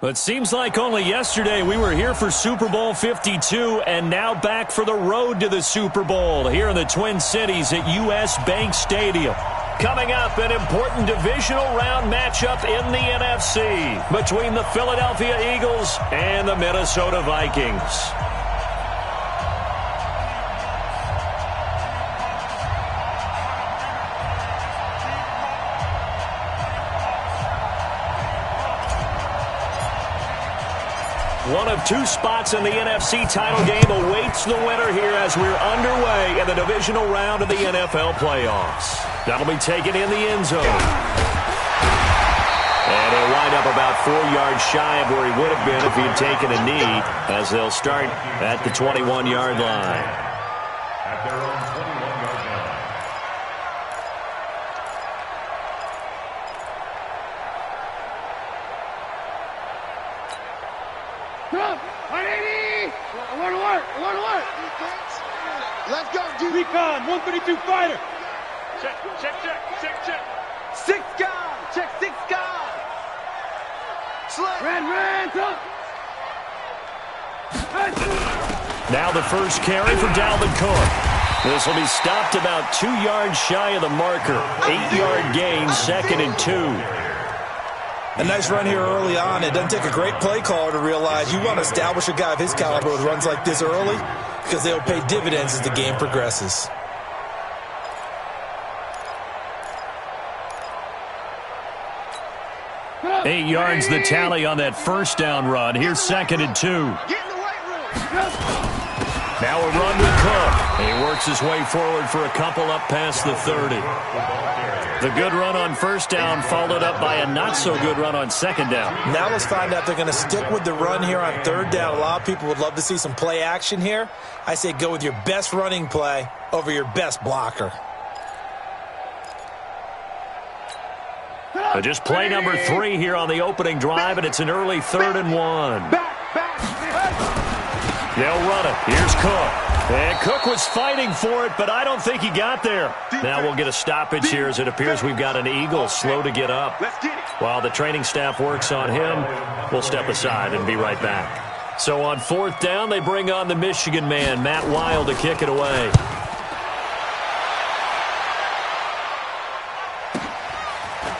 It seems like only yesterday we were here for Super Bowl 52 and now back for the road to the Super Bowl here in the Twin Cities at US Bank Stadium. Coming up, an important divisional round matchup in the NFC between the Philadelphia Eagles and the Minnesota Vikings. One of two spots in the NFC title game awaits the winner here as we're underway in the divisional round of the NFL playoffs. That'll be taken in the end zone. And he'll wind up about 4 yards shy of where he would have been if he'd taken a knee, as they'll start at the 21-yard line. At their own 21-yard line. Let's go, dude. Recon, 132 fighter. Check. 6 guys. Check 6 guys. Slip. Ran, up. Now the first carry for Dalvin Cook. This will be stopped about 2 yards shy of the marker. 8-yard gain, 2nd and 2. A nice run here early on. It doesn't take a great play caller to realize you want to establish a guy of his caliber with runs like this early because they'll pay dividends as the game progresses. Eight yards the tally on that first down run. Here's 2nd and 2. Now a run to Cook. He works his way forward for a couple up past the 30. The good run on first down followed up by a not-so-good run on second down. Now let's find out if they're going to stick with the run here on third down. A lot of people would love to see some play action here. I say go with your best running play over your best blocker. Just play number 3 here on the opening drive, and it's an early 3rd and 1. They'll run it. Here's Cook. And Cook was fighting for it, but I don't think he got there. Now we'll get a stoppage here as it appears we've got an Eagle slow to get up. While the training staff works on him, we'll step aside and be right back. So on 4th down, they bring on the Michigan man, Matt Wild, to kick it away.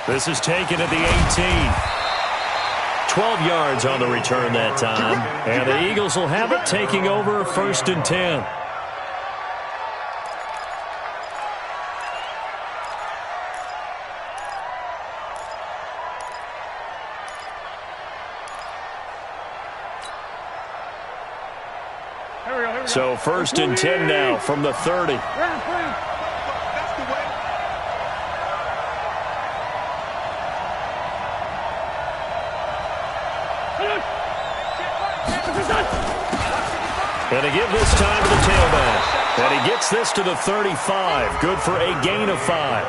This is taken at the 18. 12 yards on the return that time. And the Eagles will have it, taking over 1st and 10. So 1st and 10 now from the 30. And they give this time to the tailback. And he gets this to the 35. Good for a gain of 5.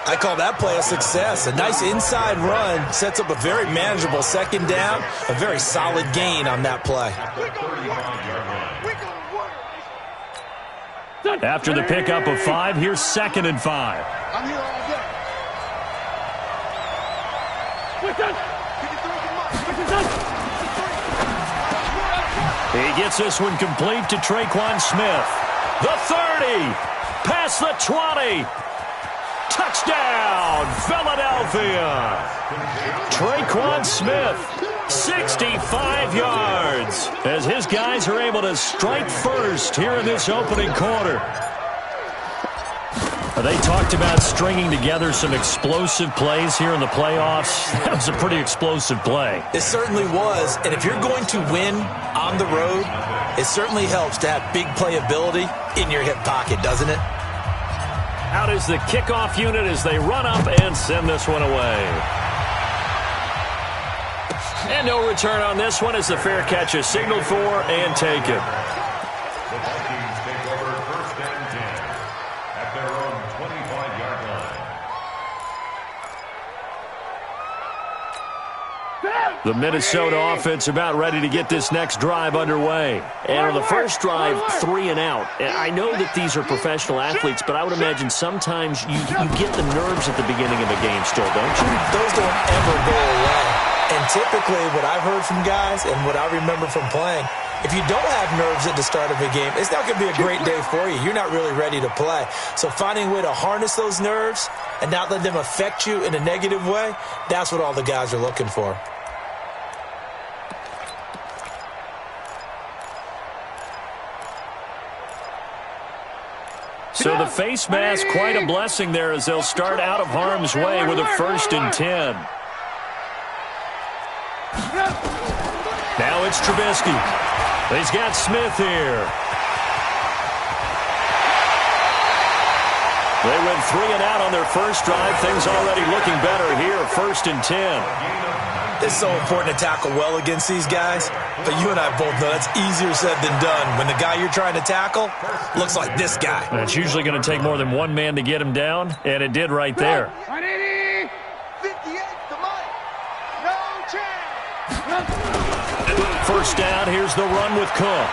I call that play a success. A nice inside run sets up a very manageable second down. A very solid gain on that play. After the pickup of 5, here's 2nd and 5. I'm here all day. He gets this one complete to Traquan Smith. The 30, past the 20. Touchdown, Philadelphia. Traquan Smith, 65 yards, as his guys are able to strike first here in this opening quarter. They talked about stringing together some explosive plays here in the playoffs. That was a pretty explosive play. It certainly was. And if you're going to win on the road, it certainly helps to have big playability in your hip pocket, doesn't it? Out is the kickoff unit as they run up and send this one away. And no return on this one as the fair catch is signaled for and taken. The Vikings take over 1st and 10 at their own 25-yard line. The Minnesota offense about ready to get this next drive underway. And on the first drive, 3 and out. I know that these are professional athletes, but I would imagine sometimes you get the nerves at the beginning of a game still, don't you? Those don't ever go away. And typically what I've heard from guys and what I remember from playing, if you don't have nerves at the start of a game, it's not going to be a great day for you. You're not really ready to play. So finding a way to harness those nerves and not let them affect you in a negative way, that's what all the guys are looking for. So the face mask, quite a blessing there as they'll start out of harm's way with a 1st and 10. Now it's Trubisky. He's got Smith here. They went 3 and out on their first drive. Things already looking better here. 1st and 10. It's so important to tackle well against these guys, but you and I both know that's easier said than done. When the guy you're trying to tackle looks like this guy. And it's usually going to take more than one man to get him down, and it did right there. 58 to Mike. No chance. First down, here's the run with Cook.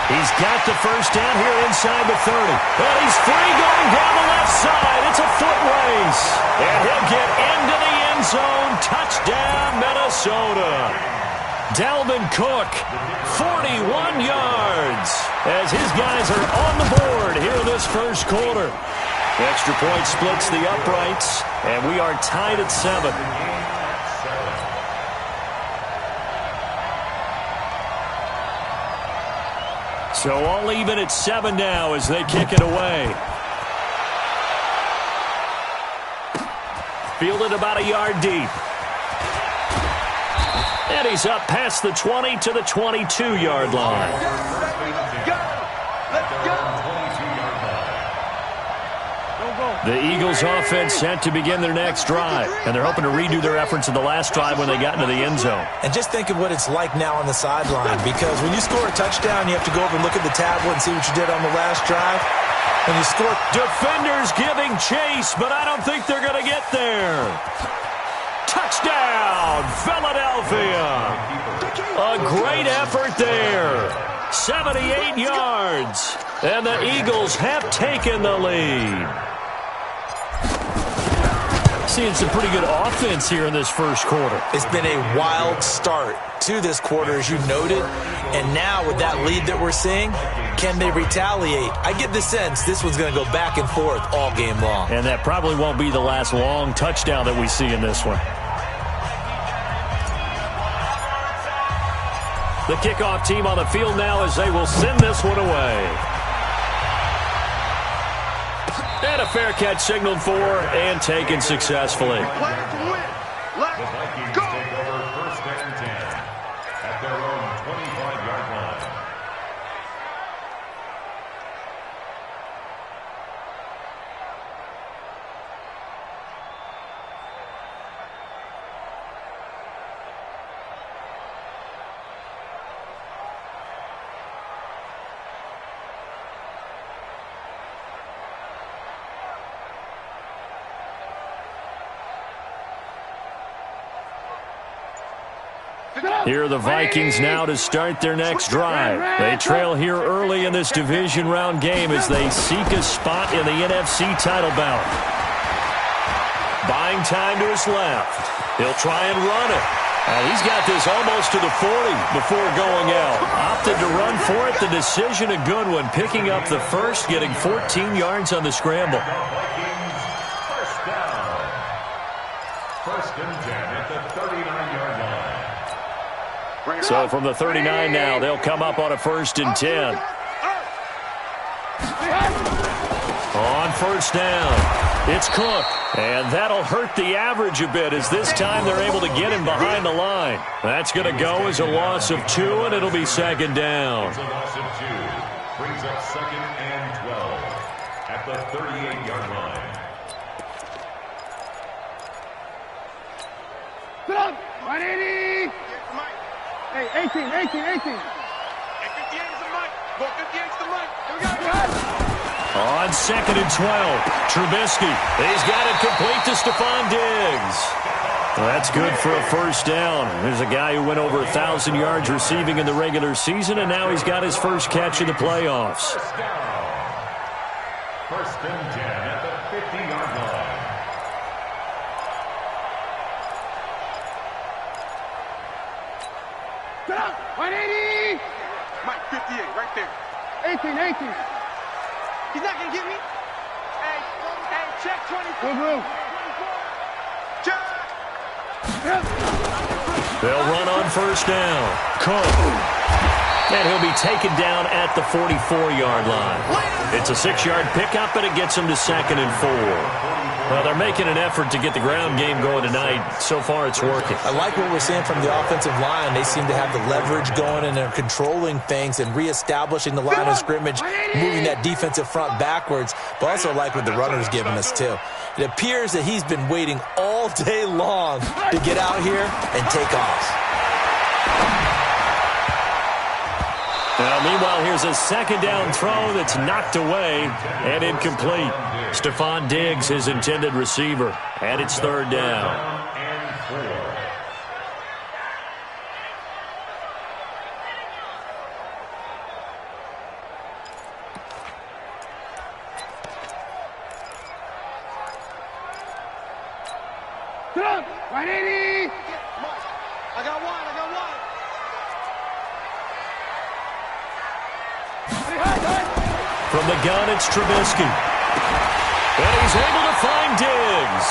He's got the first down here inside the 30. And he's free going down the left side. It's a foot race. And he'll get into the end zone. Touchdown, Minnesota. Dalvin Cook, 41 yards. As his guys are on the board here in this first quarter. Extra point splits the uprights, and we are tied at 7. So all even at 7 now as they kick it away. Fielded about a yard deep. And he's up past the 20 to the 22-yard line. The Eagles offense set to begin their next drive, and they're hoping to redo their efforts in the last drive when they got into the end zone. And just think of what it's like now on the sideline, because when you score a touchdown, you have to go over and look at the tablet and see what you did on the last drive. When you score, defenders giving chase, but I don't think they're going to get there. Touchdown, Philadelphia. A great effort there. 78 yards, and the Eagles have taken the lead. Seeing some pretty good offense here in this first quarter. It's been a wild start to this quarter, as you noted. And now with that lead that we're seeing, can they retaliate? I get the sense this one's going to go back and forth all game long. And that probably won't be the last long touchdown that we see in this one. The kickoff team on the field now as they will send this one away. And a fair catch signaled for and taken successfully. The Vikings take over 1st and 10 at their own 25-yard line. Here are the Vikings now to start their next drive. They trail here early in this division round game as they seek a spot in the NFC title bout. Buying time to his left. He'll try and run it. And he's got this almost to the 40 before going out. Opted to run for it. The decision a good one. Picking up the first, getting 14 yards on the scramble. First down. 1st and 10 at the 39-yard line. So from the 39 now, they'll come up on a 1st and 10. On first down, it's Cook. And that'll hurt the average a bit as this time they're able to get him behind the line. That's going to go as a loss of 2, and it'll be 2nd down. It's a loss of 2. Brings up 2nd and 12 at the 38-yard line. Sit up! 180! Hey, 18. Hey, 58 is the mic. Go 58 is the mic. Here we go. On 2nd and 12, Trubisky. He's got it complete to Stephon Diggs. Well, that's good for a first down. There's a guy who went over 1,000 yards receiving in the regular season, and now he's got his first catch in the playoffs. First down. 1st and 10 at the 50-yard line. 180. Mike, 58, right there. 18. He's not going to get me. Hey, check 24. Move. Check. They'll run on first down. Cook. And he'll be taken down at the 44-yard line. It's a 6-yard pickup, and it gets him to 2nd and 4. Well, they're making an effort to get the ground game going tonight. So far, it's working. I like what we're seeing from the offensive line. They seem to have the leverage going, and they're controlling things and reestablishing the line of scrimmage, moving that defensive front backwards. But also like what the runner's giving us, too. It appears that he's been waiting all day long to get out here and take off. Now, meanwhile, here's a 2nd down throw that's knocked away and incomplete. Stephon Diggs, his intended receiver, and it's 3rd down. Sit up. 180. I got one. From the gun, it's Trubisky. And he's able to find Diggs.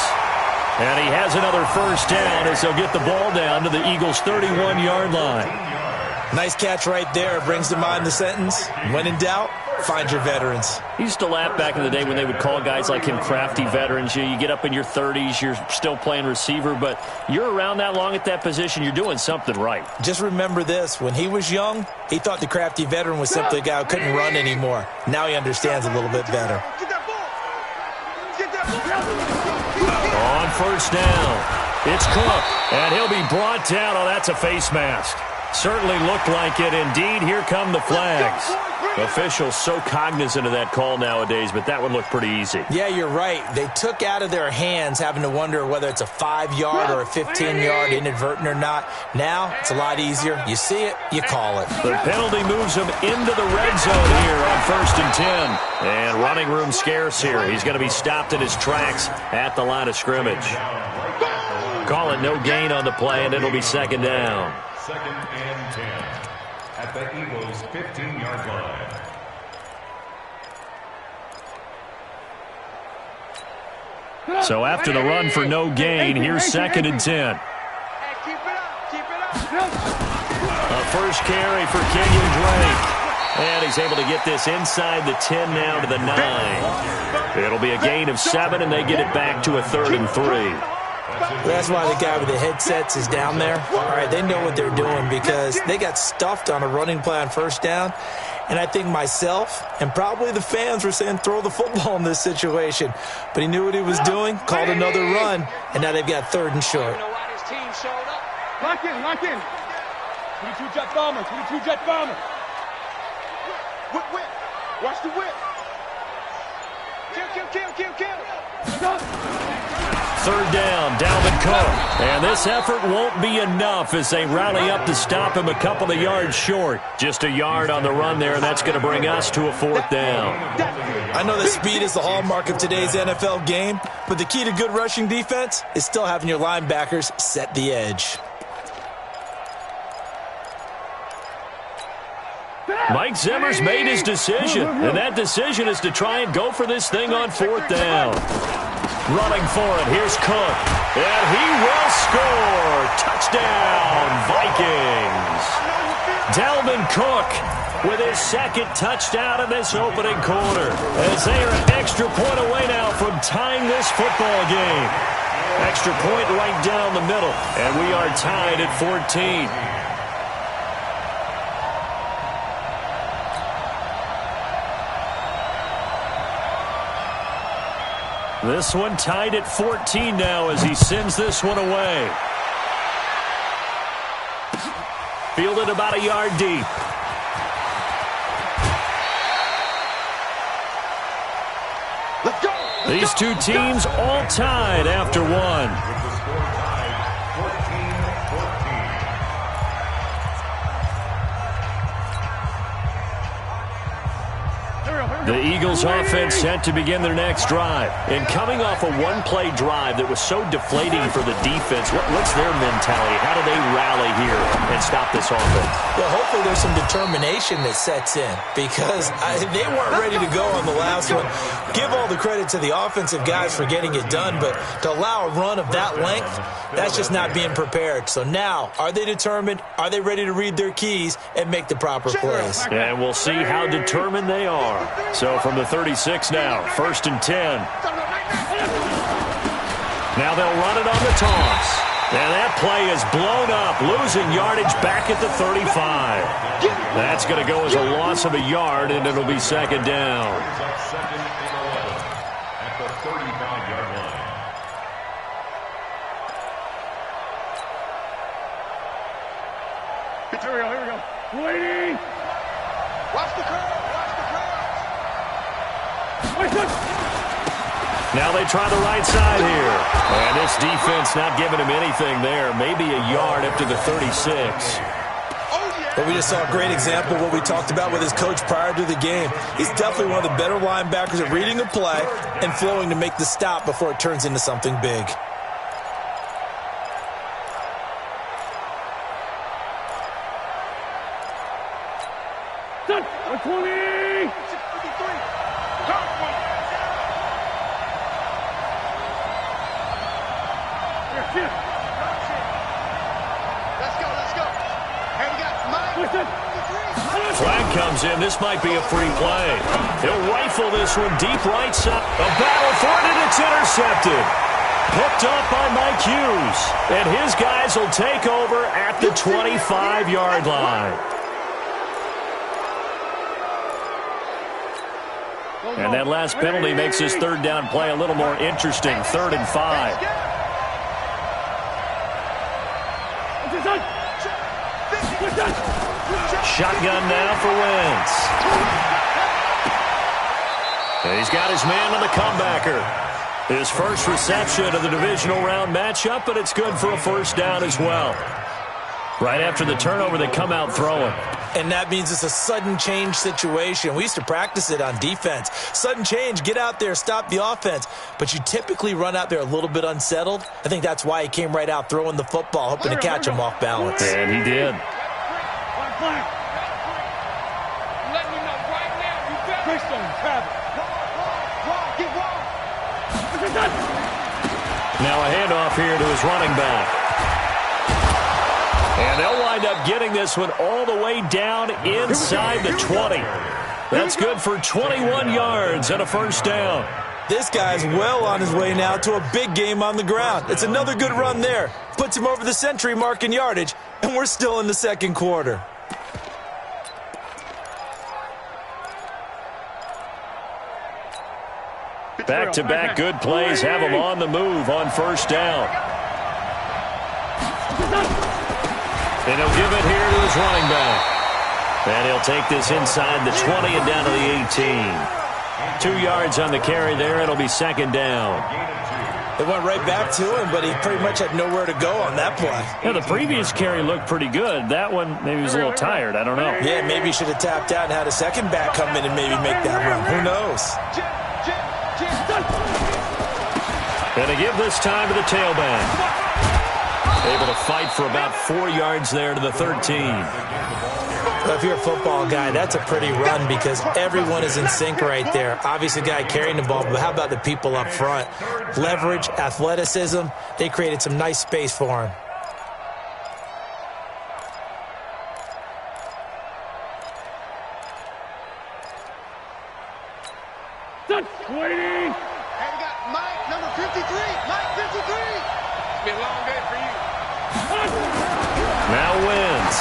And he has another 1st down as they'll get the ball down to the Eagles' 31-yard line. Nice catch right there. Brings to mind the sentence, when in doubt, find your veterans. He used to laugh back in the day when they would call guys like him crafty veterans. You get up in your 30s, you're still playing receiver, but you're around that long at that position, you're doing something right. Just remember this. When he was young, he thought the crafty veteran was simply a guy who couldn't run anymore. Now he understands a little bit better. On 1st down, it's Cook, and he'll be brought down. Oh, that's a face mask. Certainly looked like it. Indeed, here come the flags. Officials so cognizant of that call nowadays, but that one looked pretty easy. Yeah, you're right. They took out of their hands having to wonder whether it's a 5-yard or a 15-yard inadvertent or not. Now, it's a lot easier. You see it, you call it. The penalty moves him into the red zone here on 1st and 10. And running room scarce here. He's going to be stopped in his tracks at the line of scrimmage. Call it no gain on the play, and it'll be 2nd down. 2nd and 10 at the Eagles' 15-yard line. So after the run for no gain, here's 2nd and 10. Keep it up. A first carry for Kenyon Drake. And he's able to get this inside the 10 now to the 9. It'll be a gain of 7, and they get it back to a 3rd and 3. That's why the guy with the headsets is down there. All right, they know what they're doing because they got stuffed on a running play on 1st down. And I think myself and probably the fans were saying throw the football in this situation. But he knew what he was doing, called another run, and now they've got 3rd and short. Lock in. 22 jet bomber. Whip. Watch the whip. Kill. 3rd down, Dalvin Cook. And this effort won't be enough as they rally up to stop him a couple of yards short. Just a yard on the run there, and that's going to bring us to a 4th down. I know that speed is the hallmark of today's NFL game, but the key to good rushing defense is still having your linebackers set the edge. Mike Zimmer's made his decision, and that decision is to try and go for this thing on 4th down. Running for it, here's Cook, and he will score. Touchdown, Vikings. Dalvin Cook with his 2nd touchdown in this opening quarter, as they are an extra point away now from tying this football game. Extra point right down the middle, and we are tied at 14. This one tied at 14 now as he sends this one away. Fielded about a yard deep. Let's go. These two teams all tied after one. With the score tied 14-14. The Eagles offense set to begin their next drive. And coming off a one-play drive that was so deflating for the defense, what's their mentality? How do they rally here and stop this offense? Well, hopefully there's some determination that sets in because they weren't ready to go on the last one. Give all the credit to the offensive guys for getting it done, but to allow a run of that length, that's just not being prepared. So now, are they determined? Are they ready to read their keys and make the proper plays? And we'll see how determined they are. So from the 36 now, 1st and 10. Now they'll run it on the toss. And that play is blown up, losing yardage back at the 35. That's going to go as a loss of a yard, and it'll be 2nd down. Second and 11 at the 35-yard line. Here we go. Waiting. Watch the curve. Now they try the right side here. And this defense not giving him anything there. Maybe a yard up to the 36. But we just saw a great example of what we talked about with his coach prior to the game. He's definitely one of the better linebackers at reading a play and flowing to make the stop before it turns into something big. Done. 120. Let's go. Hey, we got Mike. Flag comes in. This might be a free play. He'll rifle this one deep right side. A battle for it, and it's intercepted. Picked up by Mike Hughes. And his guys will take over at the 25-yard line. And that last penalty makes his 3rd down play a little more interesting. 3rd and 5. Shotgun now for Wentz. And he's got his man on the comebacker. His first reception of the divisional round matchup, but it's good for a 1st down as well. Right after the turnover, they come out throwing. And that means it's a sudden change situation. We used to practice it on defense. Sudden change, get out there, stop the offense. But you typically run out there a little bit unsettled. I think that's why he came right out throwing the football, hoping to catch him off balance. And he did. Now a handoff here to his running back. And they'll wind up getting this one all the way down inside the 20. That's good for 21 yards and a 1st down. This guy's well on his way now to a big game on the ground. It's another good run there. Puts him over the century mark in yardage, and we're still in the 2nd quarter. Back-to-back good plays have him on the move on 1st down. And he'll give it here to his running back. And he'll take this inside the 20 and down to the 18. 2 yards on the carry there. It'll be 2nd down. They went right back to him, but he pretty much had nowhere to go on that play. Yeah, the previous carry looked pretty good. That one, maybe he was a little tired. I don't know. Yeah, maybe he should have tapped out and had a 2nd back come in and maybe make that run. Who knows? And they give this time to the tailback. Able to fight for about 4 yards there to the 13. Well, if you're a football guy, that's a pretty run because everyone is in sync right there. Obviously, the guy carrying the ball, but how about the people up front? Leverage, athleticism, they created some nice space for him. Waiting. And we got Mike, number 53. Mike, 53. It's been a long day for you. Now Wentz.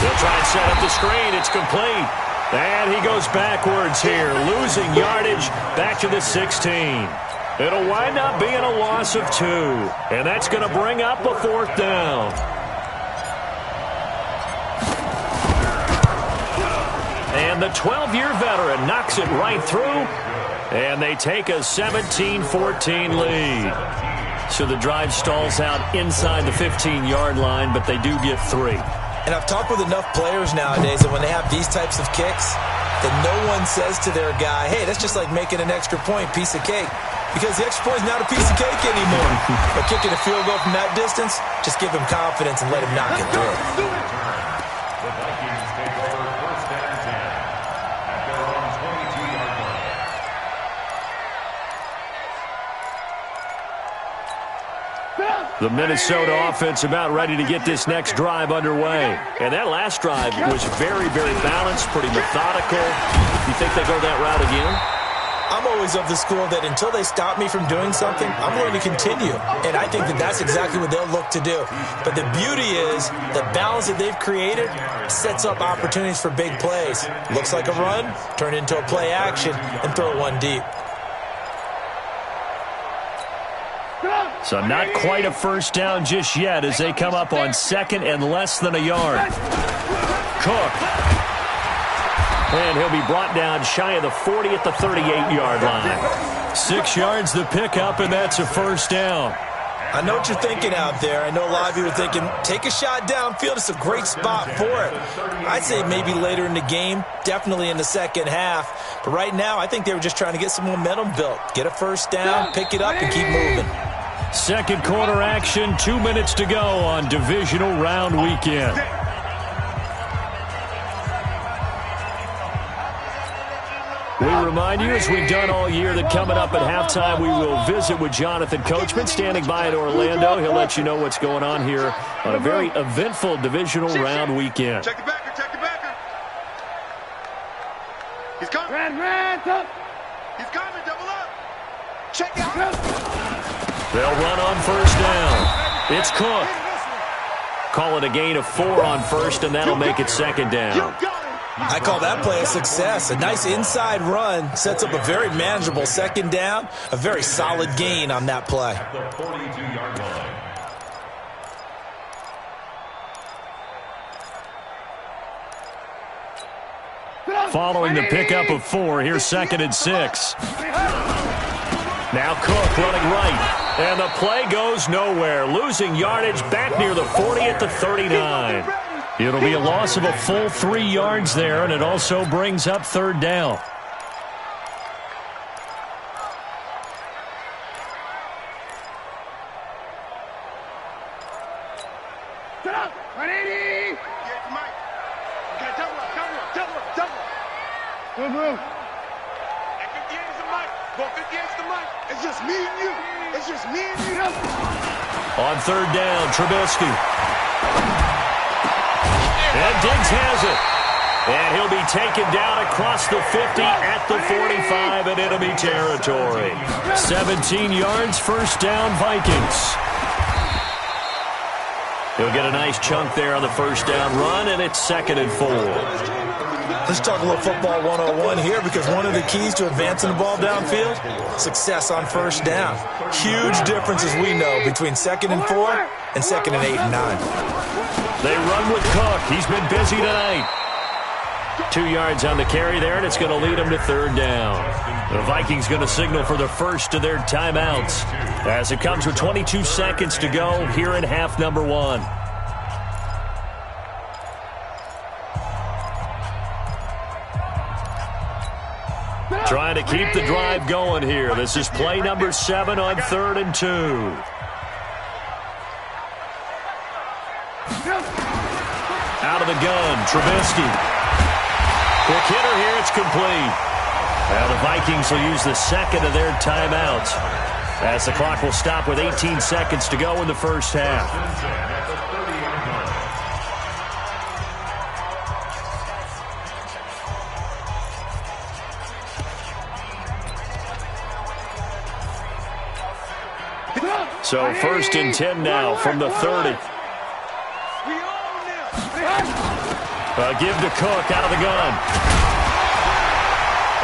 He'll try and set up the screen. It's complete. And he goes backwards here, losing yardage back to the 16. It'll wind up being a loss of 2. And that's going to bring up a 4th down. And the 12-year veteran knocks it right through. And they take a 17-14 lead. So the drive stalls out inside the 15-yard line, but they do get 3. And I've talked with enough players nowadays that when they have these types of kicks, that no one says to their guy, hey, that's just like making an extra point, piece of cake. Because the extra point is not a piece of cake anymore. But kicking a field goal from that distance, just give him confidence and let him knock it through. The Vikings take over first and 10 at their own 22-yard line. The Minnesota offense about ready to get this next drive underway. And that last drive was very, very balanced, pretty methodical. You think they go that route again? I'm always of the school that until they stop me from doing something, I'm going to continue. And I think that that's exactly what they'll look to do. But the beauty is the balance that they've created sets up opportunities for big plays. Looks like a run, turn into a play action, and throw one deep. So not quite a first down just yet as they come up on second and less than a yard. Cook. And he'll be brought down shy of the 40 at the 38-yard line. 6 yards the pickup, and that's a first down. I know what you're thinking out there. I know a lot of you are thinking, take a shot downfield. It's a great spot for it. I'd say maybe later in the game, definitely in the second half. But right now, I think they were just trying to get some momentum built. Get a first down, pick it up, and keep moving. Second quarter action, 2 minutes to go on divisional round weekend. We remind you, as we've done all year, that coming up at halftime, we will visit with Jonathan Coachman, standing by in Orlando. He'll let you know what's going on here on a very eventful divisional round weekend. Check the backer, check the backer. He's coming. Red, he's coming, double up. Check it out. They'll run on first down. It's Cook. Call it a gain of 4 on first, and that'll make it second down. I call that play a success. A nice inside run sets up a very manageable second down. A very solid gain on that play. The 42-yard line. Following the pickup of 4, here's second and 6. Now Cook running right. And the play goes nowhere. Losing yardage back near the 40 at the 39. It'll be a loss of a full 3 yards there, and it also brings up third down. Set up. 180. Yeah, Mike. Okay, double up. Move. At 58 is the mic. Go 58 is the mic. It's just me and you. It's just me and you. On third down, Trubisky. And Diggs has it. And he'll be taken down across the 50 at the 45 in enemy territory. 17 yards, first down, Vikings. He'll get a nice chunk there on the first down run, and it's second and 4. Let's talk a little football 101 here, because one of the keys to advancing the ball downfield, success on first down. Huge difference, as we know, between second and 4 and second and 8 and 9. They run with Cook. He's been busy tonight. 2 yards on the carry there, and it's going to lead them to third down. The Vikings going to signal for the first of their timeouts as it comes with 22 seconds to go here in half number 1. Trying to keep the drive going here. This is play number 7 on 3rd and 2. Out of the gun, Trubisky. Quick hitter here, it's complete. Now the Vikings will use the second of their timeouts as the clock will stop with 18 seconds to go in the first half. So first and 10 now from the 30. Give to Cook out of the gun.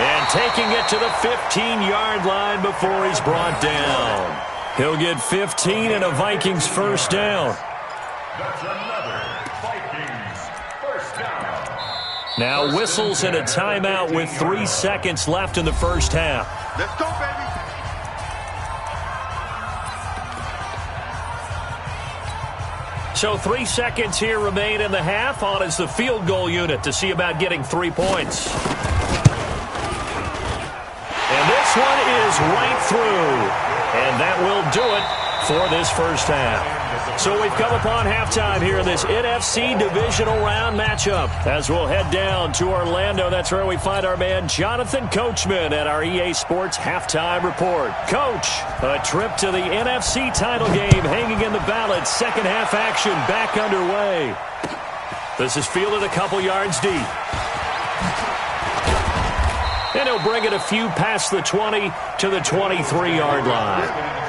And taking it to the 15-yard line before he's brought down. He'll get 15 and a Vikings first down. That's another Vikings first down. Now whistles and a timeout with 3 seconds left in the first half. Let's go, baby. So 3 seconds here remain in the half. On is the field goal unit to see about getting 3 points. And this one is right through. And that will do it for this first half. So we've come upon halftime here in this NFC Divisional Round matchup. As we'll head down to Orlando, that's where we find our man Jonathan Coachman at our EA Sports Halftime Report. Coach, a trip to the NFC title game hanging in the balance. Second half action back underway. This is fielded a couple yards deep. And he'll bring it a few past the 20 to the 23-yard line.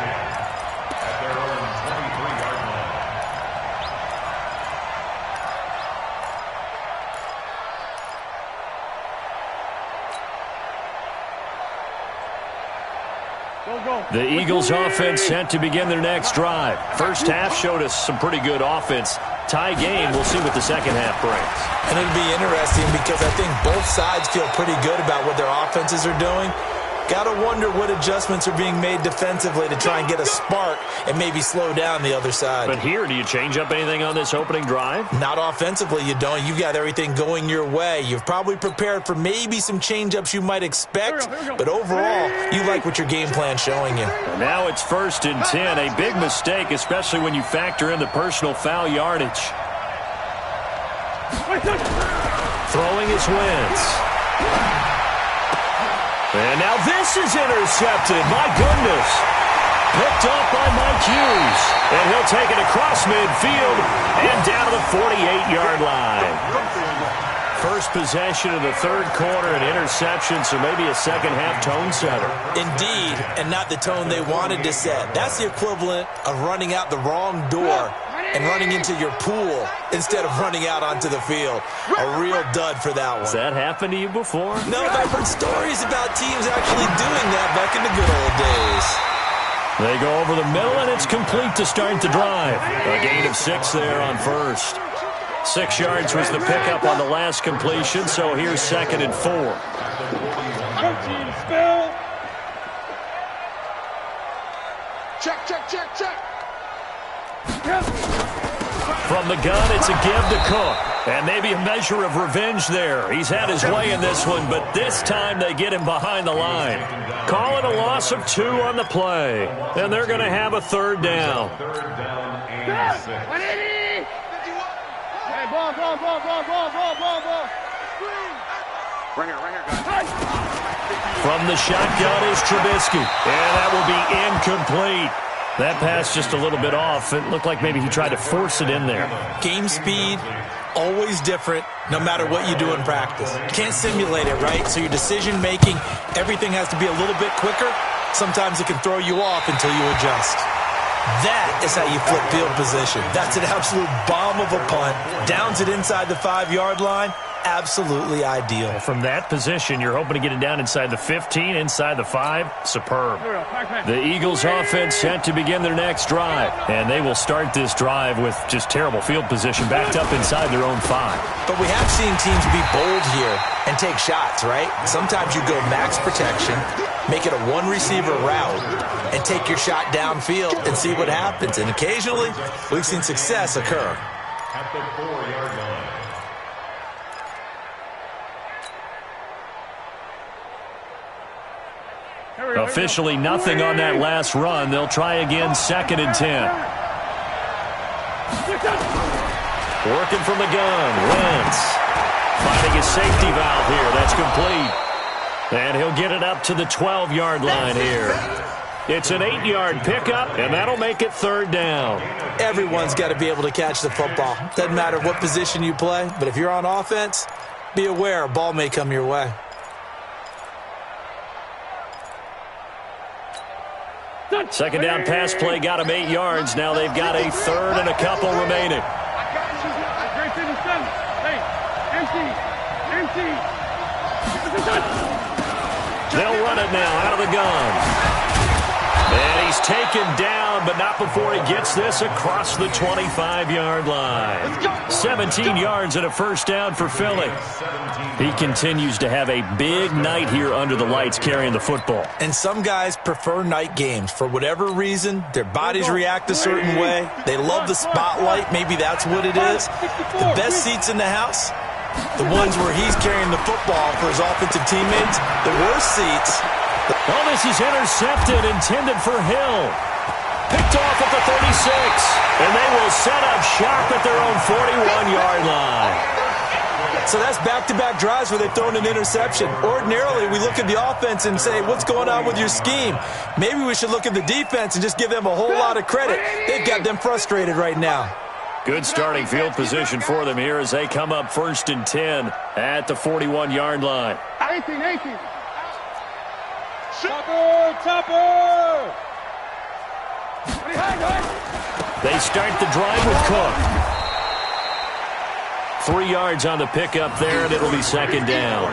The Eagles offense set to begin their next drive. First half showed us some pretty good offense. Tie game, we'll see what the second half brings. And it'll be interesting because I think both sides feel pretty good about what their offenses are doing. Got to wonder what adjustments are being made defensively to try and get a spark and maybe slow down the other side. But here, do you change up anything on this opening drive? Not offensively, you don't. You've got everything going your way. You've probably prepared for maybe some change-ups you might expect, but overall, you like what your game plan's showing you. And now it's 1st and 10. A big mistake, especially when you factor in the personal foul yardage. Throwing is Wentz. And now this is intercepted. My goodness. Picked up by Mike Hughes. And he'll take it across midfield and down to the 48-yard line. First possession of the third quarter, an interception, so maybe a second-half tone setter. Indeed, and not the tone they wanted to set. That's the equivalent of running out the wrong door and running into your pool instead of running out onto the field. A real dud for that one. Has that happened to you before? No, but I've heard stories about teams actually doing that back in the good old days. They go over the middle, and it's complete to start the drive. A gain of 6 there on first. 6 yards was the pickup on the last completion, so here's 2nd and 4. Check, check, check, check. From the gun, it's a give to Cook. And maybe a measure of revenge there. He's had his way in this one, but this time they get him behind the line. Calling a loss of 2 on the play. And they're going to have a 3rd down. 180! Hey, ball. Right here, guys. From the shotgun is Trubisky. And that will be incomplete. That pass just a little bit off. It looked like maybe he tried to force it in there. Game speed, always different, no matter what you do in practice. You can't simulate it, right? So your decision-making, everything has to be a little bit quicker. Sometimes it can throw you off until you adjust. That is how you flip field position. That's an absolute bomb of a punt. Downs it inside the 5-yard line. Absolutely ideal. From that position, you're hoping to get it down inside the 15, inside the 5. Superb. The Eagles offense set to begin their next drive. And they will start this drive with just terrible field position backed up inside their own 5. But we have seen teams be bold here and take shots, right? Sometimes you go max protection, make it a one-receiver route, and take your shot downfield and see what happens. And occasionally, we've seen success occur. At the 4-yard line. Officially nothing on that last run. They'll try again, 2nd and 10. Working from the gun, Wentz. Finding his safety valve here. That's complete. And he'll get it up to the 12-yard line here. It's an 8-yard pickup, and that'll make it 3rd down. Everyone's got to be able to catch the football. Doesn't matter what position you play, but if you're on offense, be aware a ball may come your way. Second down pass play got him 8 yards. Now they've got a 3rd and a couple remaining. They'll run it now out of the gun. And he's taken down, but not before he gets this across the 25-yard line. 17 yards and a first down for Philly. He continues to have a big night here under the lights carrying the football. And some guys prefer night games. For whatever reason, their bodies react a certain way. They love the spotlight. Maybe that's what it is. The best seats in the house, the ones where he's carrying the football for his offensive teammates. The worst seats. Oh, this is intercepted, intended for Hill. Picked off at the 36. And they will set up shop at their own 41-yard line. So that's back-to-back drives where they've thrown an interception. Ordinarily, we look at the offense and say, what's going on with your scheme? Maybe we should look at the defense and just give them a whole lot of credit. They've got them frustrated right now. Good starting field position for them here as they come up 1st and 10 at the 41-yard line. 18. Topper! They start the drive with Cook. 3 yards on the pickup there, and it'll be 2nd down.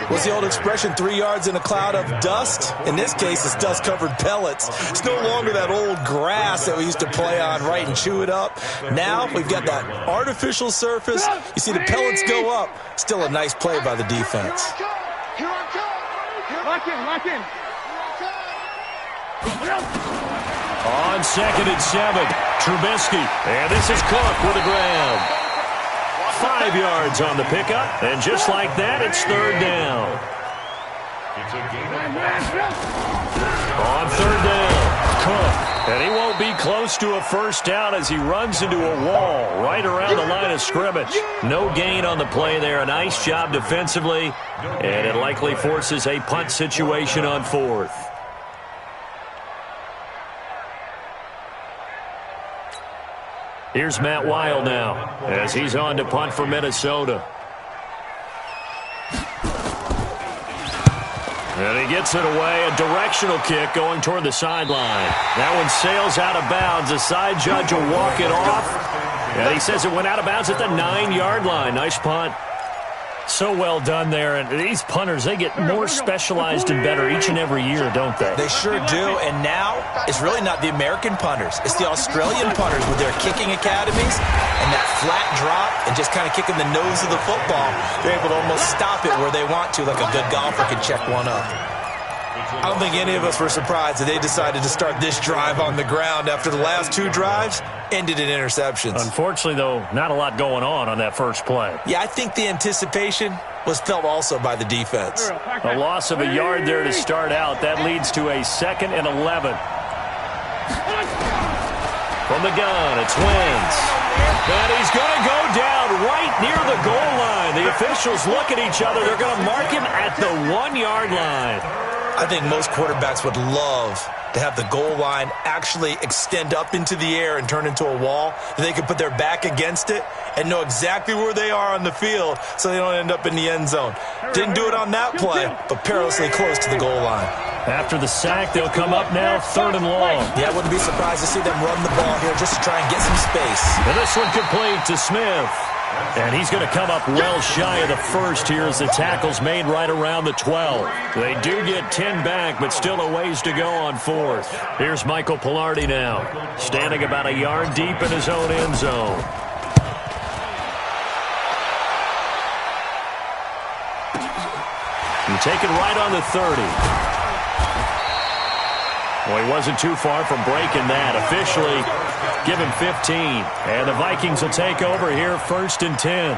What's the old expression, 3 yards in a cloud of dust? In this case, it's dust-covered pellets. It's no longer that old grass that we used to play on, right, and chew it up. Now we've got that artificial surface. You see the pellets go up. Still a nice play by the defense. Lock in. On 2nd and 7, Trubisky. And this is Cook with the ground. 5 yards on the pickup, and just like that, it's 3rd down. On 3rd down, Cook. And he won't be close to a first down as he runs into a wall right around the line of scrimmage. No gain on the play there. A nice job defensively, and it likely forces a punt situation on 4th. Here's Matt Weil now as he's on to punt for Minnesota. And he gets it away. A directional kick going toward the sideline. That one sails out of bounds. The side judge will walk it off. And he says it went out of bounds at the 9-yard line. Nice punt. So well done there. And these punters, they get more specialized and better each and every year, don't they? They sure do. And now it's really not the American punters. It's the Australian punters with their kicking academies and that flat drop and just kind of kicking the nose of the football. They're able to almost stop it where they want to, like a good golfer can check one up. I don't think any of us were surprised that they decided to start this drive on the ground after the last 2 drives ended in interceptions. Unfortunately, though, not a lot going on that first play. Yeah, I think the anticipation was felt also by the defense. A loss of a yard there to start out. That leads to a 2nd and 11. From the gun, it's Wentz. And he's going to go down right near the goal line. The officials look at each other. They're going to mark him at the 1-yard line. I think most quarterbacks would love to have the goal line actually extend up into the air and turn into a wall. They can put their back against it and know exactly where they are on the field so they don't end up in the end zone. Didn't do it on that play, but perilously close to the goal line. After the sack, they'll come up now 3rd and long. Yeah, I wouldn't be surprised to see them run the ball here just to try and get some space. And this one complete to Smith. And he's going to come up well shy of the first here as the tackle's made right around the 12. They do get 10 back, but still a ways to go on 4th. Here's Michael Pilardi now, standing about a yard deep in his own end zone. And taken right on the 30. Well, he wasn't too far from breaking that. Officially, give him 15. And the Vikings will take over here 1st and 10.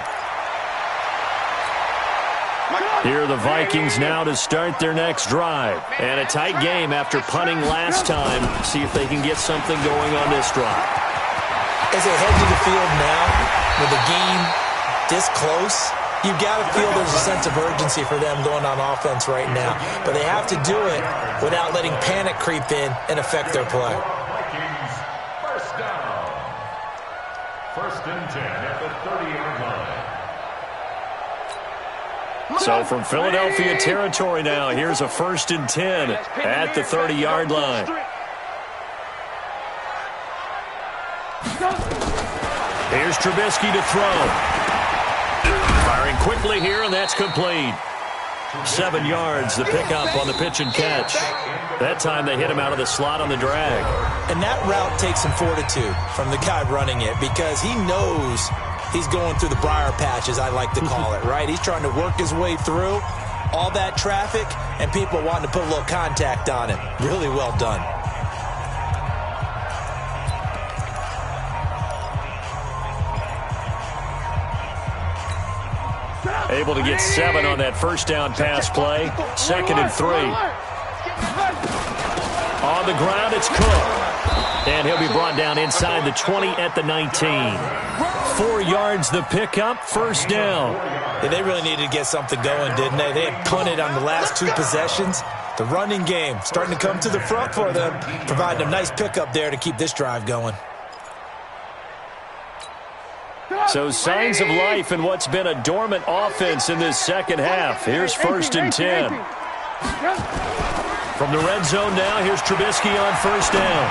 Here are the Vikings now to start their next drive. And a tight game after punting last time. See if they can get something going on this drive. As they head to the field now, with the game this close, you've got to feel there's a sense of urgency for them going on offense right now. But they have to do it without letting panic creep in and affect their play. Vikings, first down. 1st and 10 at the 30-yard line. So from Philadelphia territory now, here's a 1st and 10 at the 30-yard line. Here's Trubisky to throw. Firing quickly here, and that's complete. 7 yards, the pickup on the pitch and catch. That time they hit him out of the slot on the drag. And that route takes some fortitude from the guy running it because he knows he's going through the briar patch, as I like to call it, right? He's trying to work his way through all that traffic and people wanting to put a little contact on him. Really well done. Able to get 7 on that first down pass play. 2nd and 3. On the ground, it's Cook. And he'll be brought down inside the 20 at the 19. 4 yards the pickup, first down. Yeah, they really needed to get something going, didn't they? They had punted on the last 2 possessions. The running game starting to come to the front for them, providing a nice pickup there to keep this drive going. So signs of life in what's been a dormant offense in this second half. Here's 1st and 10. From the red zone now, here's Trubisky on first down.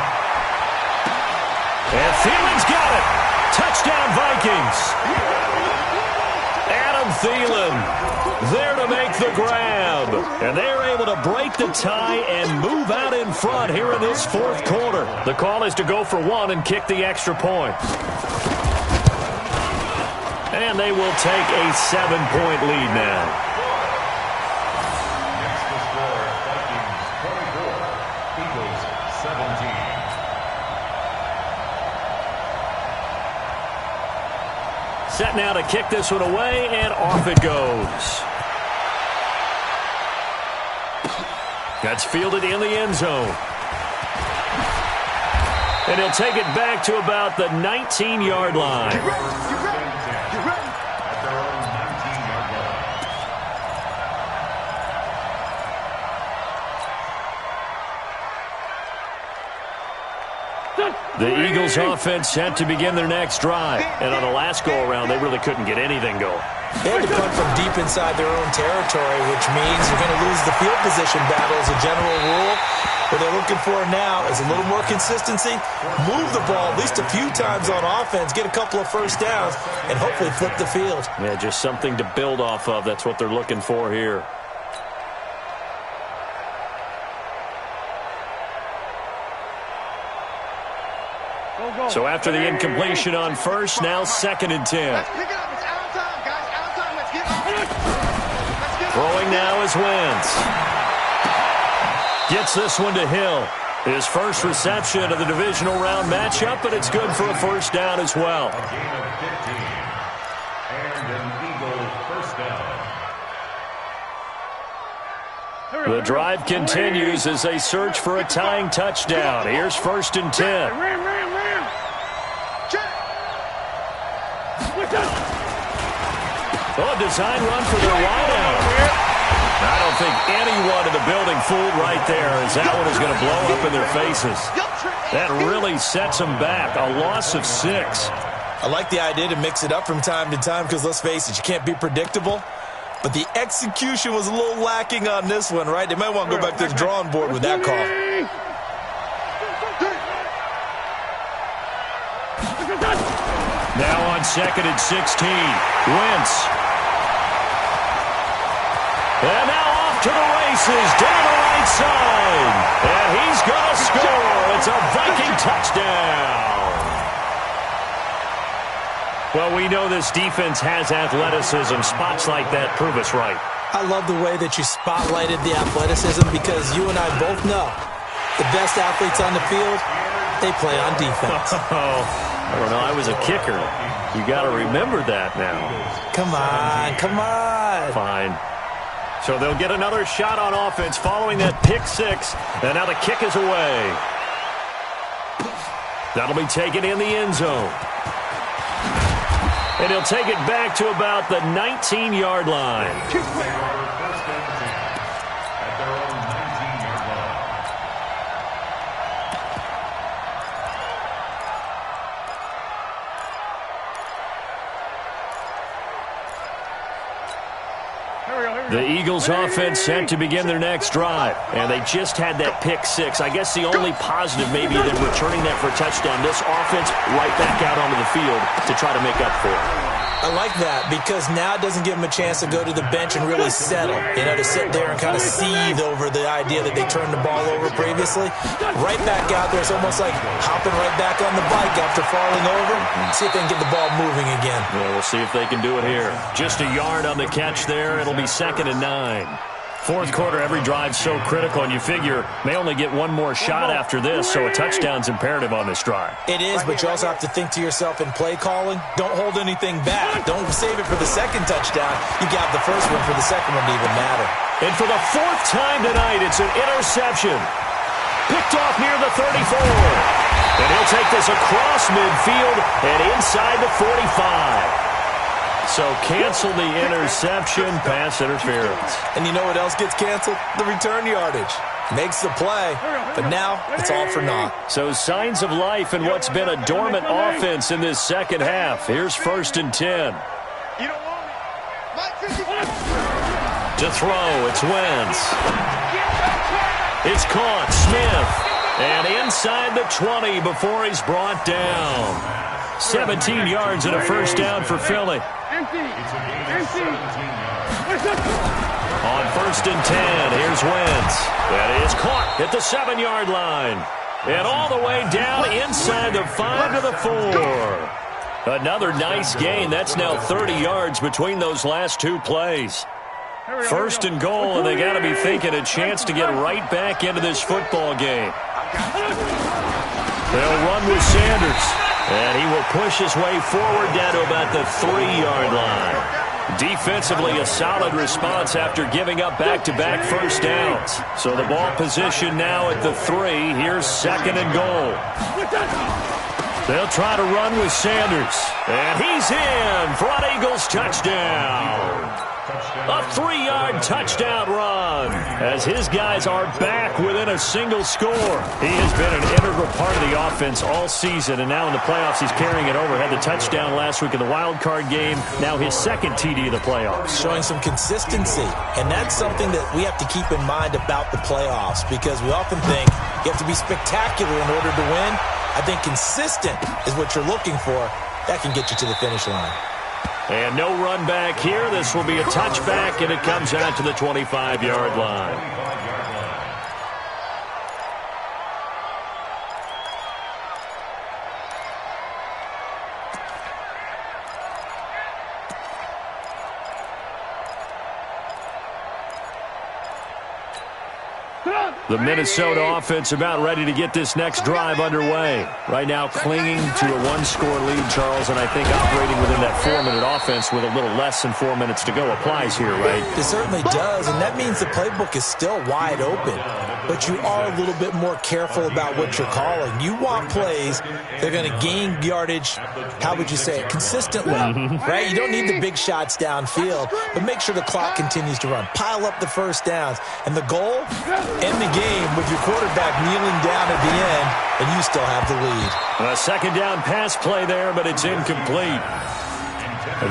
And Thielen's got it. Touchdown, Vikings. Adam Thielen there to make the grab. And they're able to break the tie and move out in front here in this 4th quarter. The call is to go for 1 and kick the extra point. And they will take a 7-point lead now. Next to score, Vikings 24, Eagles 17. Set now to kick this one away, and off it goes. That's fielded in the end zone. And he'll take it back to about the 19-yard line. The Eagles offense set to begin their next drive. And on the last go-around, they really couldn't get anything going. They had to punt from deep inside their own territory, which means you're going to lose the field position battle as a general rule. What they're looking for now is a little more consistency, move the ball at least a few times on offense, get a couple of first downs, and hopefully flip the field. Yeah, just something to build off of. That's what they're looking for here. So after the incompletion on first, now 2nd and 10. Let's pick it up. It's out of time, guys. Out of time. Let's get up. Throwing now is Wentz. Gets this one to Hill. His first reception of the divisional round matchup, but it's good for a first down as well. A gain of 15. And an Eagle first down. The drive continues as they search for a tying touchdown. Here's 1st and 10. Oh, design run for their wideout. I don't think anyone in the building fooled right there, as that one is going to blow up in their faces. That really sets them back. A loss of 6. I like the idea to mix it up from time to time because, let's face it, you can't be predictable. But the execution was a little lacking on this one, right? They might want to go back to the drawing board with that call. Now on 2nd and 16. Wentz. And now off to the races, down the right side. And he's going to score. It's a Viking touchdown. Well, we know this defense has athleticism. Spots like that prove us right. I love the way that you spotlighted the athleticism because you and I both know the best athletes on the field, they play on defense. I don't know. I was a kicker. You got to remember that now. Come on, come on. Fine. So they'll get another shot on offense following that pick 6. And now the kick is away. That'll be taken in the end zone. And he'll take it back to about the 19-yard line. At their own 19-yard line. Here we go. The Eagles offense set to begin their next drive. And they just had that pick six. I guess the only positive maybe than returning that for a touchdown. This offense right back out onto the field to try to make up for it. I like that because now it doesn't give them a chance to go to the bench and really settle. To sit there and kind of seethe over the idea that they turned the ball over previously. Right back out there. It's almost like hopping right back on the bike after falling over. See if they can get the ball moving again. Well, we'll see if they can do it here. Just a yard on the catch there. It'll be 2nd and 9. Fourth quarter, every drive's so critical, and you figure they only get one more shot after this, so a touchdown's imperative on this drive. It is, but you also have to think to yourself in play calling, don't hold anything back. Don't save it for the second touchdown. You got the first one for the second one to even matter. And for the 4th time tonight, it's an interception. Picked off near the 34. And he'll take this across midfield and inside the 45. So cancel the interception, pass interference. And you know what else gets canceled? The return yardage. Makes the play, but now it's all for naught. So signs of life in what's been a dormant offense in this second half. Here's 1st and 10. To throw, it's Wentz. It's caught, Smith. And inside the 20 before he's brought down. 17 yards and a first down for Philly. On 1st and 10, here's Wentz. That is caught at the 7-yard line. And all the way down inside the 5 to the 4. Another nice gain. That's now 30 yards between those last two plays. 1st and goal, and they got to be thinking a chance to get right back into this football game. They'll run with Sanders. And he will push his way forward down to about the 3-yard line. Defensively, a solid response after giving up back-to-back first downs. So the ball position now at the 3. Here's 2nd and goal. They'll try to run with Sanders. And he's in for an Eagles touchdown. A 3-yard touchdown run as his guys are back within a single score. He has been an integral part of the offense all season, and now in the playoffs he's carrying it over. Had the touchdown last week in the wild card game. Now his 2nd TD of the playoffs. Showing some consistency, and that's something that we have to keep in mind about the playoffs because we often think you have to be spectacular in order to win. I think consistent is what you're looking for. That can get you to the finish line. And no run back here. This will be a touchback, and it comes out to the 25-yard line. The Minnesota offense about ready to get this next drive underway. Right now clinging to a 1-score lead, Charles, and I think operating within that 4-minute offense with a little less than 4 minutes to go applies here, right? It certainly does, and that means the playbook is still wide open. But you are a little bit more careful about what you're calling. You want plays that are going to gain yardage, how would you say it, consistently, right? You don't need the big shots downfield, but make sure the clock continues to run. Pile up the first downs. And the goal, end the game with your quarterback kneeling down at the end, and you still have the lead. A 2nd down pass play there, but it's incomplete.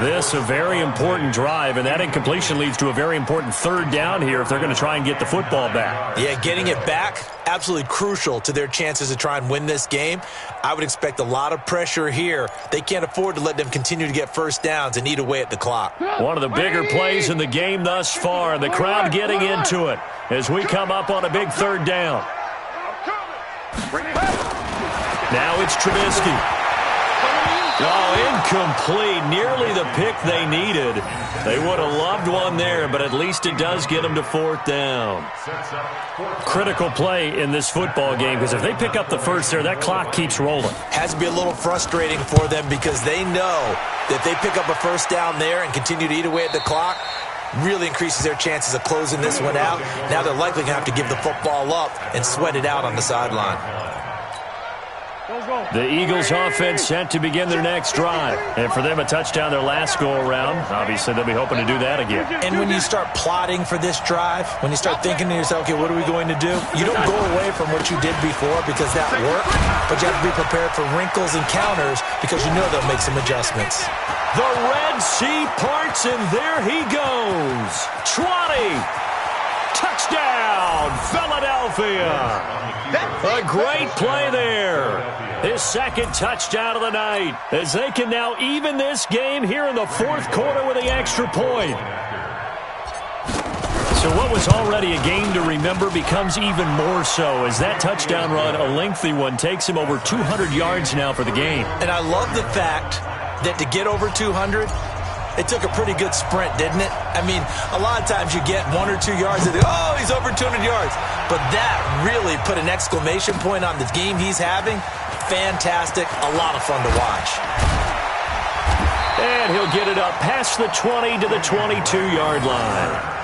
This a very important drive, and that incompletion leads to a very important 3rd down here if they're going to try and get the football back. Yeah, getting it back, absolutely crucial to their chances to try and win this game. I would expect a lot of pressure here. They can't afford to let them continue to get first downs and eat away at the clock. One of the bigger plays in the game thus far, and the crowd getting into it as we come up on a big 3rd down. Now it's Trubisky. Oh, incomplete. Nearly the pick they needed. They would have loved one there, but at least it does get them to 4th down. Critical play in this football game, because if they pick up the first there, that clock keeps rolling. Has to be a little frustrating for them because they know that they pick up a first down there and continue to eat away at the clock, really increases their chances of closing this one out. Now they're likely going to have to give the football up and sweat it out on the sideline. The Eagles offense set to begin their next drive. And for them, a touchdown their last go-around. Obviously, they'll be hoping to do that again. And when you start plotting for this drive, when you start thinking to yourself, okay, what are we going to do? You don't go away from what you did before because that worked, but you have to be prepared for wrinkles and counters because you know they'll make some adjustments. The Red Sea parts, and there he goes. 20. Touchdown, Philadelphia. A great play there. His second touchdown of the night, as they can now even this game here in the fourth quarter with the extra point. So what was already a game to remember becomes even more so as that touchdown run, a lengthy one, takes him over 200 yards now for the game. And I love the fact that to get over 200, it took a pretty good sprint, didn't it? I mean, a lot of times you get 1 or 2 yards and oh, he's over 200 yards. But that really put an exclamation point on the game he's having. Fantastic. A lot of fun to watch. And he'll get it up past the 20 to the 22-yard line.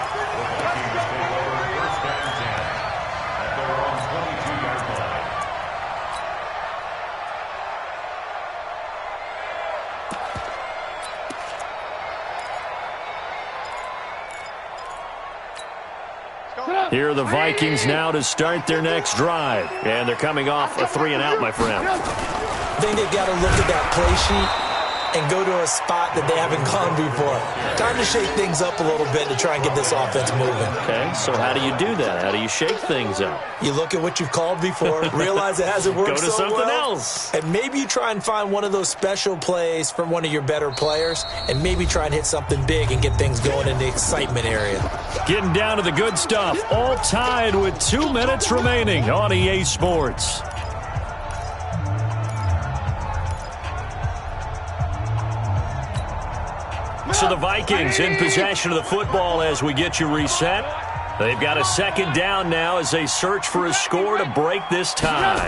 Here are the Vikings now to start their next drive. And they're coming off a 3-and-out, my friend. I think they've got to look at that play sheet and go to a spot that they haven't gone before. Time to shake things up a little bit to try and get this offense moving. Okay, so how do you do that? How do you shake things up? You look at what you've called before, realize it hasn't worked so well. Go to something else. And maybe you try and find one of those special plays from one of your better players, and maybe try and hit something big and get things going in the excitement area. Getting down to the good stuff, all tied with 2 minutes remaining on EA Sports. So the Vikings in possession of the football as we get you reset. They've got a second down now as they search for a score to break this tie.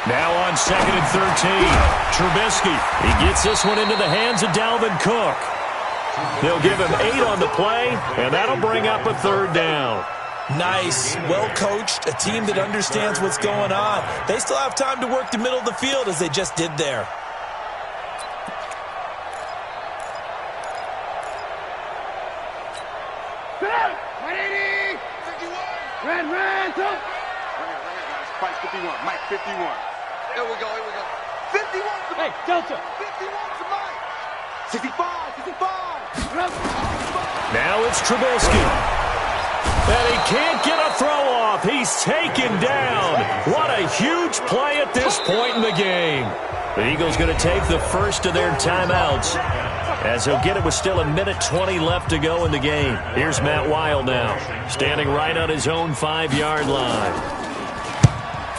Now on 2nd and 13, Trubisky. He gets this one into the hands of Dalvin Cook. They'll give him 8 on the play, and that'll bring up a 3rd down. Nice, well-coached, a team that understands what's going on. They still have time to work the middle of the field as they just did there. Price 51, Mike 51. Here we go. 51 to Mike. Hey, Delta. 51 to Mike. 65. Now it's Trubisky. And he can't get a throw off. He's taken down. What a huge play at this point in the game. The Eagles going to take the first of their timeouts as he'll get it with still 1:20 left to go in the game. Here's Matt Wild now, standing right on his own 5-yard line.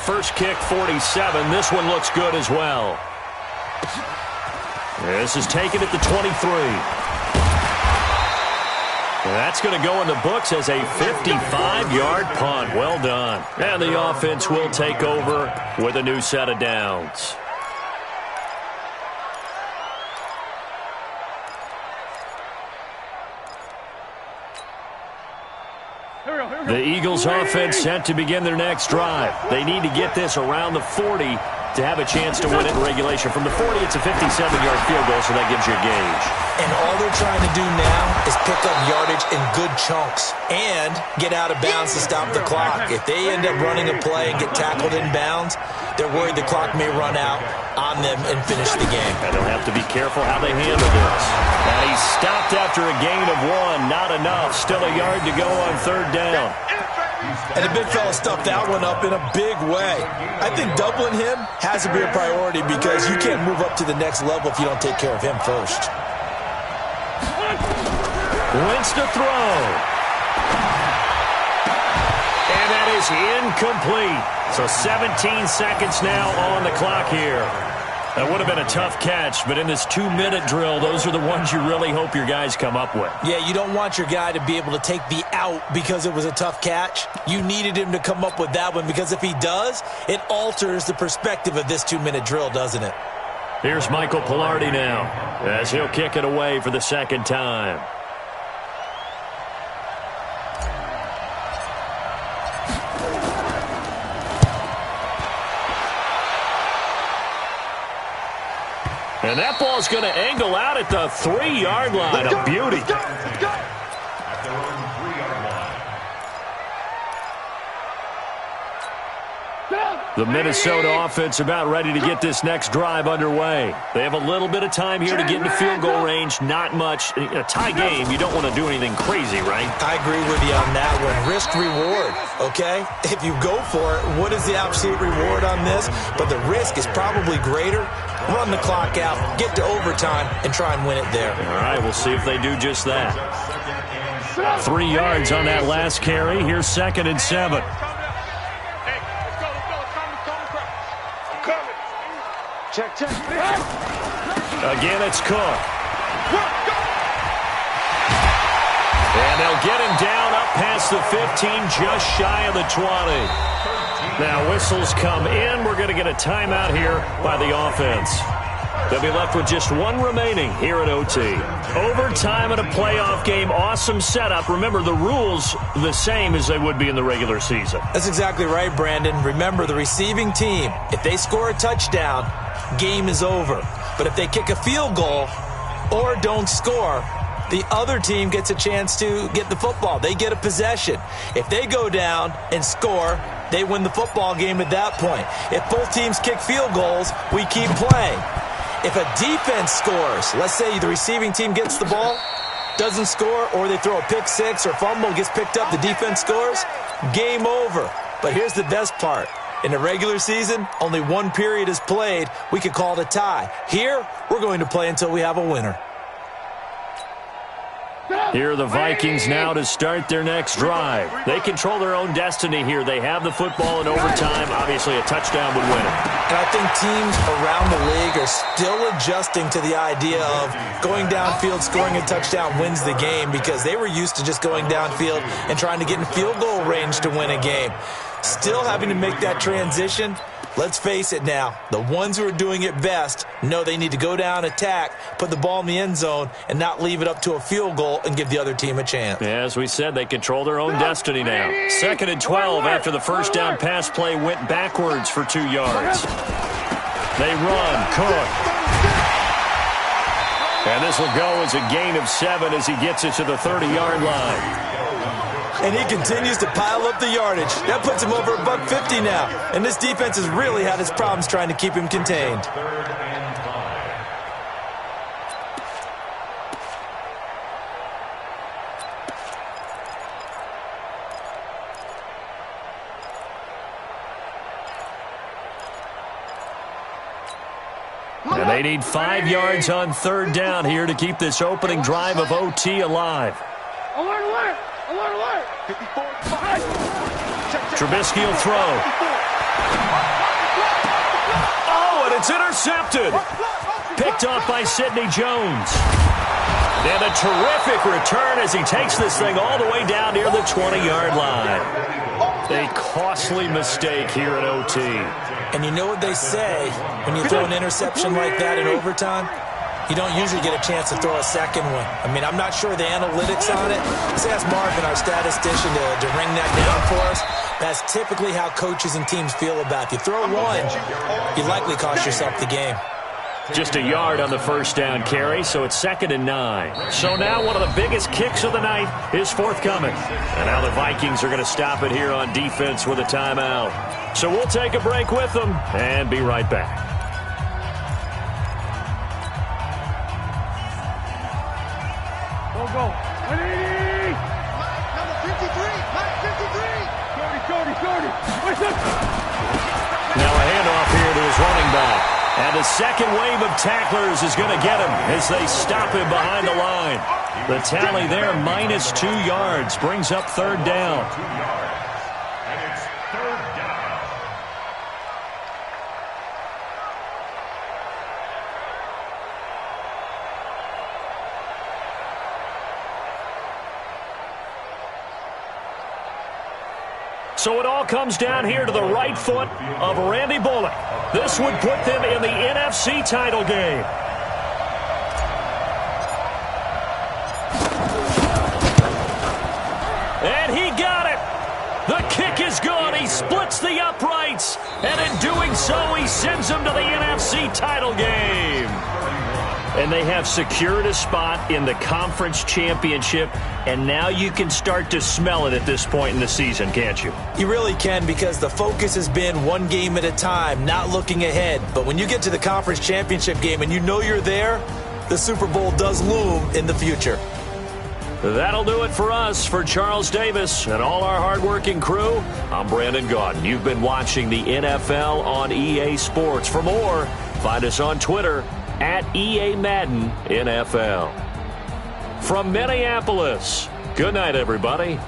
First kick, 47. This one looks good as well. This is taken at the 23. That's going to go in the books as a 55-yard punt. Well done. And the offense will take over with a new set of downs. The Eagles offense set to begin their next drive. They need to get this around the 40 to have a chance to win it in regulation. From the 40, it's a 57-yard field goal, so that gives you a gauge. And all they're trying to do now is pick up yardage in good chunks and get out of bounds to stop the clock. If they end up running a play and get tackled in bounds, they're worried the clock may run out on them and finish the game. And they'll have to be careful how they handle this. And he's stopped after a gain of 1. Not enough. Still a yard to go on 3rd down. And the big fella stuffed that one up in a big way. I think doubling him has to be a priority because you can't move up to the next level if you don't take care of him first. Wentz to throw. And that is incomplete. So 17 seconds now on the clock here. That would have been a tough catch, but in this 2-minute drill, those are the ones you really hope your guys come up with. Yeah, you don't want your guy to be able to take the out because it was a tough catch. You needed him to come up with that one because if he does, it alters the perspective of this 2-minute drill, doesn't it? Here's Michael Pilardi now as he'll kick it away for the second time. And that ball's going to angle out at the 3-yard line. A beauty. At their own 3-yard line. The Minnesota offense about ready to get this next drive underway. They have a little bit of time here to get into field goal range. Not much. In a tie game, you don't want to do anything crazy, right? I agree with you on that one. Risk reward, okay? If you go for it, what is the absolute reward on this? But the risk is probably greater. Run the clock out, get to overtime, and try and win it there. All right, we'll see if they do just that. 3 yards on that last carry. Here's 2nd and 7. Check. Again, it's Cook. And they'll get him down up past the 15, just shy of the 20. Now, whistles come in. We're going to get a timeout here by the offense. They'll be left with just 1 remaining here at OT. Overtime in a playoff game. Awesome setup. Remember, the rules the same as they would be in the regular season. That's exactly right, Brandon. Remember, the receiving team, if they score a touchdown, game is over. But if they kick a field goal or don't score, the other team gets a chance to get the football. They get a possession. If they go down and score, they win the football game at that point. If both teams kick field goals, we keep playing. If a defense scores, let's say the receiving team gets the ball, doesn't score, or they throw a pick six or fumble, gets picked up, the defense scores, game over. But here's the best part. In the regular season, only 1 period is played. We could call it a tie. Here, we're going to play until we have a winner. Here are the Vikings now to start their next drive. They control their own destiny here. They have the football in overtime. Obviously, a touchdown would win it. And I think teams around the league are still adjusting to the idea of going downfield, scoring a touchdown wins the game, because they were used to just going downfield and trying to get in field goal range to win a game. Still having to make that transition. Let's face it now, the ones who are doing it best know they need to go down, attack, put the ball in the end zone, and not leave it up to a field goal and give the other team a chance. Yeah, as we said, they control their own destiny now. 2nd and 12 after the first down pass play went backwards for 2 yards. They run, Cook. And this will go as a gain of 7 as he gets it to the 30-yard line. And he continues to pile up the yardage. That puts him over $150 now. And this defense has really had its problems trying to keep him contained. 3rd and 5. And they need 5 yards on 3rd down here to keep this opening drive of OT alive. Alert! Trubisky will throw. Oh, and it's intercepted. Picked off by Sidney Jones. And a terrific return as he takes this thing all the way down near the 20-yard line. A costly mistake here at OT. And you know what they say, when you throw an interception like that in overtime, you don't usually get a chance to throw a second one. I mean, I'm not sure the analytics on it. Let's ask Marvin, our statistician, to ring that down for us. That's typically how coaches and teams feel about it. You throw one, you likely cost yourself the game. Just a yard on the first down carry, so it's 2nd and 9. So now one of the biggest kicks of the night is forthcoming. And now the Vikings are going to stop it here on defense with a timeout. So we'll take a break with them and be right back. Go. 180! Number 53! Mike 53! 30! Now a handoff here to his running back. And the second wave of tacklers is going to get him as they stop him behind the line. The tally there, minus 2 yards, brings up 3rd down. 2 yards. And it's 3rd down. So it all comes down here to the right foot of Randy Bullock. This would put them in the NFC title game. And he got it. The kick is gone. He splits the uprights. And in doing so, he sends them to the NFC title game. And they have secured a spot in the conference championship, and now you can start to smell it at this point in the season, can't you? You really can, because the focus has been one game at a time, not looking ahead. But when you get to the conference championship game and you know you're there, the Super Bowl does loom in the future. That'll do it for us. For Charles Davis and all our hardworking crew, I'm Brandon Gaudin. You've been watching the NFL on EA Sports. For more, find us on Twitter at EA Madden NFL. From Minneapolis, good night, everybody.